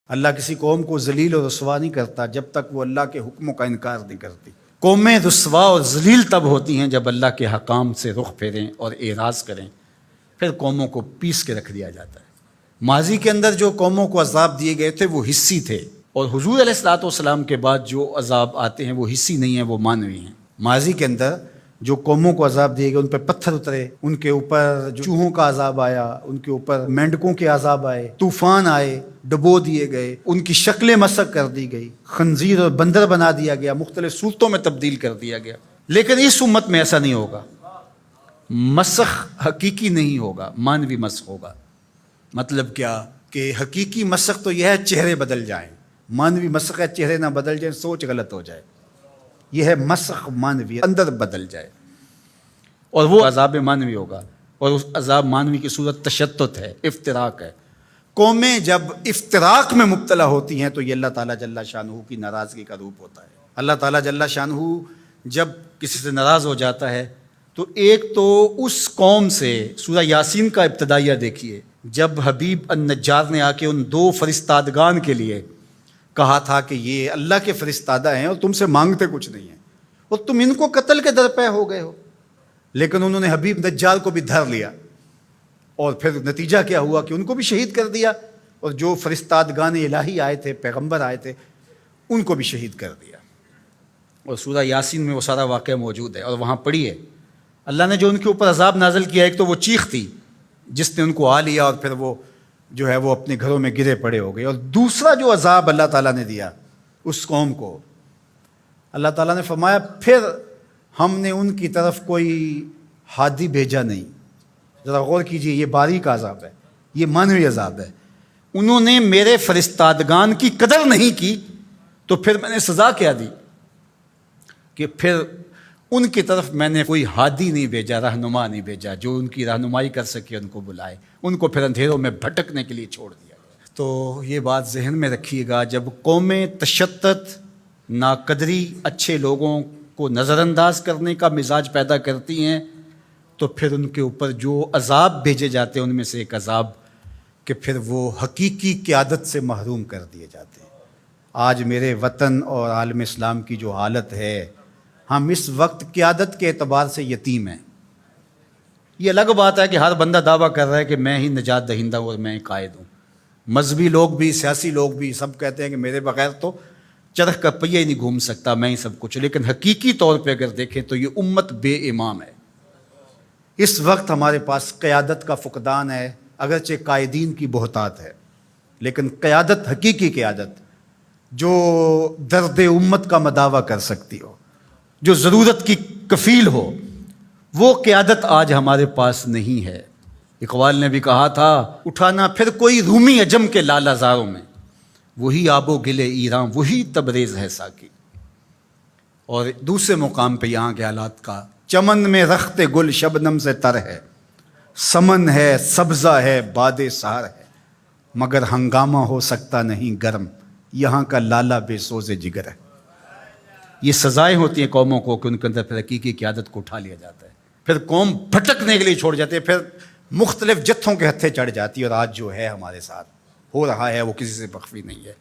اللہ کسی قوم کو ذلیل اور رسوا نہیں کرتا جب تک وہ اللہ کے حکموں کا انکار نہیں کرتی۔ قومیں رسوا اور ذلیل تب ہوتی ہیں جب اللہ کے حکام سے رخ پھیریں اور اعراض کریں، پھر قوموں کو پیس کے رکھ دیا جاتا ہے۔ ماضی کے اندر جو قوموں کو عذاب دیے گئے تھے وہ حصی تھے، اور حضور علیہ الصلوۃ والسلام کے بعد جو عذاب آتے ہیں وہ حصی نہیں ہیں، وہ معنوی ہیں۔ ماضی کے اندر جو قوموں کو عذاب دیے گئے ان پہ پتھر اترے، ان کے اوپر جو چوہوں کا عذاب آیا، ان کے اوپر مینڈکوں کے عذاب آئے، طوفان آئے، ڈبو دیے گئے، ان کی شکلیں مسخ کر دی گئی، خنزیر اور بندر بنا دیا گیا، مختلف صورتوں میں تبدیل کر دیا گیا۔ لیکن اس امت میں ایسا نہیں ہوگا، مسخ حقیقی نہیں ہوگا، مانوی مسخ ہوگا۔ مطلب کیا کہ حقیقی مسخ تو یہ ہے چہرے بدل جائیں، مانوی مسخ ہے چہرے نہ بدل جائیں، سوچ غلط ہو جائے۔ یہ ہے مسخ مانوی، اندر بدل جائے، اور وہ عذاب مانوی ہوگا، اور اس عذاب مانوی کی صورت تشتت ہے، افتراق ہے۔ قومیں جب افتراق میں مبتلا ہوتی ہیں تو یہ اللہ تعالیٰ جل شانہ کی ناراضگی کا روپ ہوتا ہے۔ اللہ تعالیٰ جل شانہ جب کسی سے ناراض ہو جاتا ہے تو ایک تو اس قوم سے، سورہ یاسین کا ابتدائیہ دیکھیے، جب حبیب النجار نے آ کے ان دو فرستادگان کے لیے کہا تھا کہ یہ اللہ کے فرستادہ ہیں اور تم سے مانگتے کچھ نہیں ہیں، اور تم ان کو قتل کے در پہ ہو گئے ہو، لیکن انہوں نے حبیب نجار کو بھی دھر لیا، اور پھر نتیجہ کیا ہوا کہ ان کو بھی شہید کر دیا، اور جو فرستادگان الہی آئے تھے، پیغمبر آئے تھے، ان کو بھی شہید کر دیا۔ اور سورہ یاسین میں وہ سارا واقعہ موجود ہے، اور وہاں پڑھیے اللہ نے جو ان کے اوپر عذاب نازل کیا۔ ایک تو وہ چیخ تھی جس نے ان کو آ لیا، اور پھر وہ جو ہے وہ اپنے گھروں میں گرے پڑے ہو گئے۔ اور دوسرا جو عذاب اللہ تعالیٰ نے دیا اس قوم کو، اللہ تعالیٰ نے فرمایا پھر ہم نے ان کی طرف کوئی ہادی بھیجا نہیں۔ ذرا غور کیجئے، یہ باریک عذاب ہے، یہ مانوی عذاب ہے۔ انہوں نے میرے فرستادگان کی قدر نہیں کی تو پھر میں نے سزا کیا دی کہ پھر ان کی طرف میں نے کوئی ہادی نہیں بھیجا، رہنما نہیں بھیجا جو ان کی رہنمائی کر سکے، ان کو بلائے، ان کو پھر اندھیروں میں بھٹکنے کے لیے چھوڑ دیا۔ تو یہ بات ذہن میں رکھیے گا، جب قومیں تشدد، ناقدری، اچھے لوگوں کو نظر انداز کرنے کا مزاج پیدا کرتی ہیں تو پھر ان کے اوپر جو عذاب بھیجے جاتے ہیں ان میں سے ایک عذاب کہ پھر وہ حقیقی قیادت سے محروم کر دیے جاتے ہیں۔ آج میرے وطن اور عالم اسلام کی جو حالت ہے، ہم اس وقت قیادت کے اعتبار سے یتیم ہیں۔ یہ الگ بات ہے کہ ہر بندہ دعویٰ کر رہا ہے کہ میں ہی نجات دہندہ ہوں اور میں ہی قائد ہوں۔ مذہبی لوگ بھی، سیاسی لوگ بھی، سب کہتے ہیں کہ میرے بغیر تو چرخ کا پہیہ ہی نہیں گھوم سکتا، میں ہی سب کچھ۔ لیکن حقیقی طور پہ اگر دیکھیں تو یہ امت بے امام ہے۔ اس وقت ہمارے پاس قیادت کا فقدان ہے، اگرچہ قائدین کی بہتات ہے، لیکن قیادت، حقیقی قیادت جو درد امت کا مداوع کر سکتی ہو، جو ضرورت کی کفیل ہو، وہ قیادت آج ہمارے پاس نہیں ہے۔ اقبال نے بھی کہا تھا، اٹھانا پھر کوئی رومی عجم کے لالہ زاروں میں، وہی آب و گل ایران، وہی تبریز ہے ساکی۔ اور دوسرے مقام پہ یہاں کے حالات کا، چمن میں رخت گل شبنم سے تر ہے، سمن ہے، سبزہ ہے، باد سحر ہے، مگر ہنگامہ ہو سکتا نہیں گرم، یہاں کا لالا بے سوز جگر ہے۔ یہ سزائیں ہوتی ہیں قوموں کو کہ ان کے اندر پھر حقیقی قیادت کو اٹھا لیا جاتا ہے، پھر قوم بھٹکنے کے لیے چھوڑ جاتے ہیں، پھر مختلف جتھوں کے ہتھے چڑھ جاتی ہے۔ اور آج جو ہے ہمارے ساتھ ہو رہا ہے وہ کسی سے مخفی نہیں ہے۔